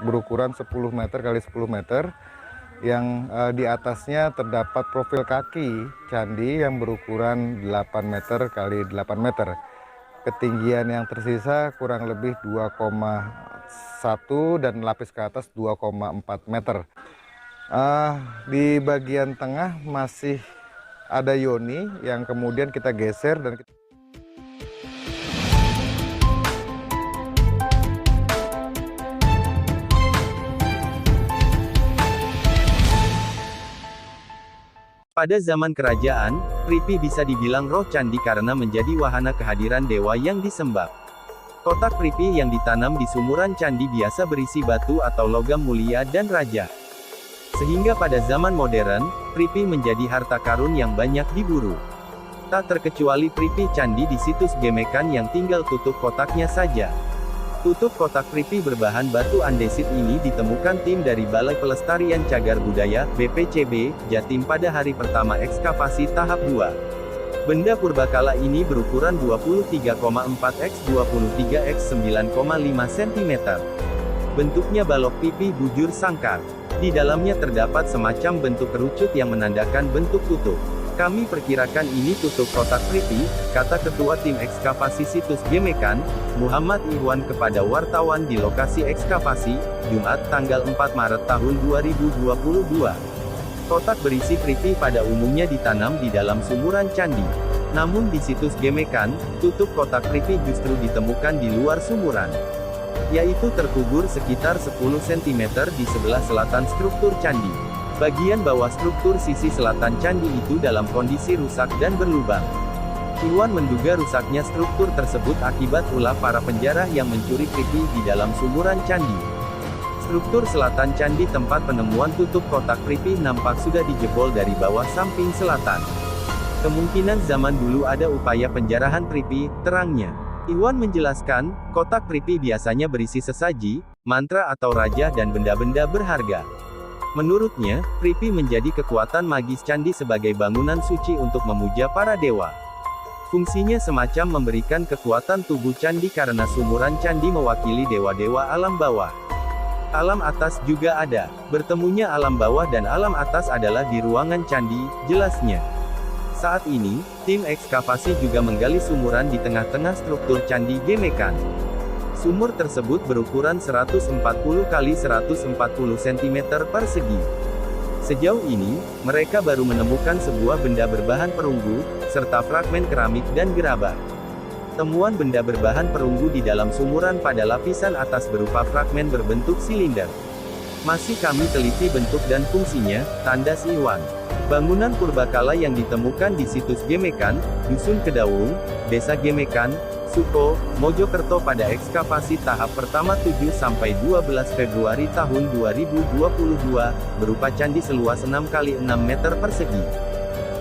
berukuran 10 meter kali 10 meter yang di atasnya terdapat profil kaki candi yang berukuran 8 meter kali 8 meter. Ketinggian yang tersisa kurang lebih 2,1 dan lapis ke atas 2,4 meter. Di bagian tengah masih ada yoni yang kemudian kita geser dan pada zaman kerajaan, Pripi bisa dibilang roh candi karena menjadi wahana kehadiran dewa yang disembah. Kotak Pripi yang ditanam di sumuran candi biasa berisi batu atau logam mulia dan raja. Sehingga pada zaman modern, Pripi menjadi harta karun yang banyak diburu. Tak terkecuali Pripi candi di situs Gemekan yang tinggal tutup kotaknya saja. Tutup kotak Pripi berbahan batu andesit ini ditemukan tim dari Balai Pelestarian Cagar Budaya, BPCB, Jatim pada hari pertama ekskavasi tahap 2. Benda purbakala ini berukuran 23,4 x 23 x 9,5 cm. Bentuknya balok pipi bujur sangkar. Di dalamnya terdapat semacam bentuk kerucut yang menandakan bentuk tutup. Kami perkirakan ini tutup kotak Pripi, kata Ketua Tim Ekskavasi Situs Gemekan, Muhammad Ikhwan kepada wartawan di lokasi ekskavasi, Jumat tanggal 4 Maret tahun 2022. Kotak berisi Pripi pada umumnya ditanam di dalam sumuran candi. Namun di situs Gemekan, tutup kotak Pripi justru ditemukan di luar sumuran. Yaitu terkubur sekitar 10 cm di sebelah selatan struktur candi. Bagian bawah struktur sisi selatan candi itu dalam kondisi rusak dan berlubang. Iwan menduga rusaknya struktur tersebut akibat ulah para penjara yang mencuri Pripi di dalam sumuran candi. Struktur selatan candi tempat penemuan tutup kotak Pripi nampak sudah dijebol dari bawah samping selatan. Kemungkinan zaman dulu ada upaya penjarahan Pripi, terangnya. Iwan menjelaskan, kotak Pripi biasanya berisi sesaji, mantra atau raja dan benda-benda berharga. Menurutnya, Pripi menjadi kekuatan magis candi sebagai bangunan suci untuk memuja para dewa. Fungsinya semacam memberikan kekuatan tubuh candi karena sumuran candi mewakili dewa-dewa alam bawah. Alam atas juga ada. Bertemunya alam bawah dan alam atas adalah di ruangan candi, jelasnya. Saat ini, tim ekskavasi juga menggali sumuran di tengah-tengah struktur candi Gemekan. Sumur tersebut berukuran 140 x 140 cm persegi. Sejauh ini, mereka baru menemukan sebuah benda berbahan perunggu, serta fragmen keramik dan gerabah. Temuan benda berbahan perunggu di dalam sumuran pada lapisan atas berupa fragmen berbentuk silinder. Masih kami teliti bentuk dan fungsinya, tandas Iwan. Bangunan purbakala yang ditemukan di situs Gemekan, Dusun Kedawung, Desa Gemekan, Suko, Mojokerto pada ekskavasi tahap pertama 7-12 Februari tahun 2022, berupa candi seluas 6 x 6 meter persegi.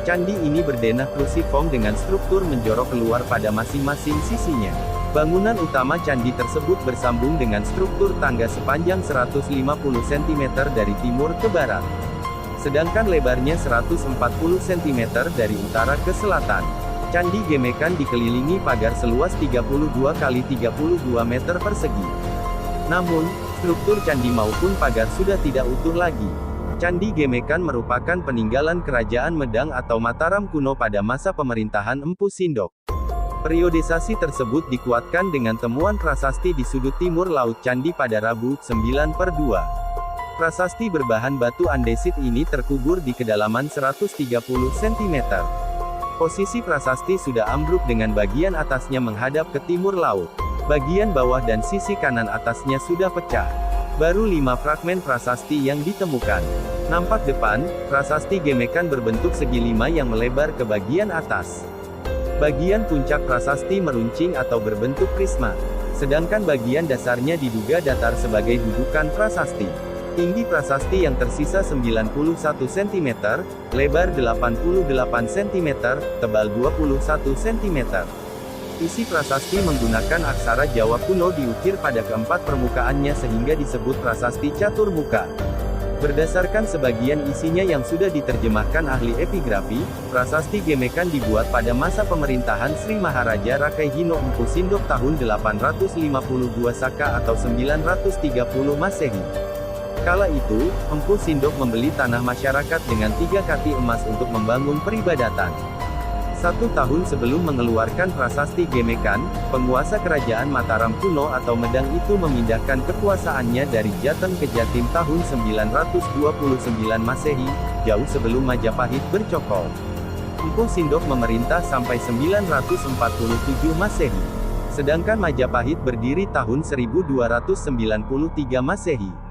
Candi ini berdenah krusifom dengan struktur menjorok keluar pada masing-masing sisinya. Bangunan utama candi tersebut bersambung dengan struktur tangga sepanjang 150 cm dari timur ke barat. Sedangkan lebarnya 140 cm dari utara ke selatan. Candi Gemekan dikelilingi pagar seluas 32 x 32 meter persegi. Namun, struktur candi maupun pagar sudah tidak utuh lagi. Candi Gemekan merupakan peninggalan Kerajaan Medang atau Mataram kuno pada masa pemerintahan Empu Sindok. Periodisasi tersebut dikuatkan dengan temuan prasasti di sudut timur laut candi pada Rabu, 9/2. Prasasti berbahan batu andesit ini terkubur di kedalaman 130 cm. Posisi prasasti sudah ambruk dengan bagian atasnya menghadap ke timur laut. Bagian bawah dan sisi kanan atasnya sudah pecah. Baru 5 fragmen prasasti yang ditemukan. Nampak depan, prasasti Gemekan berbentuk segi 5 yang melebar ke bagian atas. Bagian puncak prasasti meruncing atau berbentuk prisma. Sedangkan bagian dasarnya diduga datar sebagai dudukan prasasti. Tinggi prasasti yang tersisa 91 cm, lebar 88 cm, tebal 21 cm. Isi prasasti menggunakan aksara Jawa kuno diukir pada keempat permukaannya sehingga disebut prasasti catur muka. Berdasarkan sebagian isinya yang sudah diterjemahkan ahli epigrafi, prasasti Gemekan dibuat pada masa pemerintahan Sri Maharaja Rakehino Empu Sindok tahun 852 Saka atau 930 Masehi. Kala itu, Empu Sindok membeli tanah masyarakat dengan 3 kati emas untuk membangun peribadatan. 1 tahun sebelum mengeluarkan prasasti Gemekan, penguasa kerajaan Mataram kuno atau Medang itu memindahkan kekuasaannya dari Jateng ke Jatim tahun 929 Masehi, jauh sebelum Majapahit bercokol. Empu Sindok memerintah sampai 947 Masehi. Sedangkan Majapahit berdiri tahun 1293 Masehi.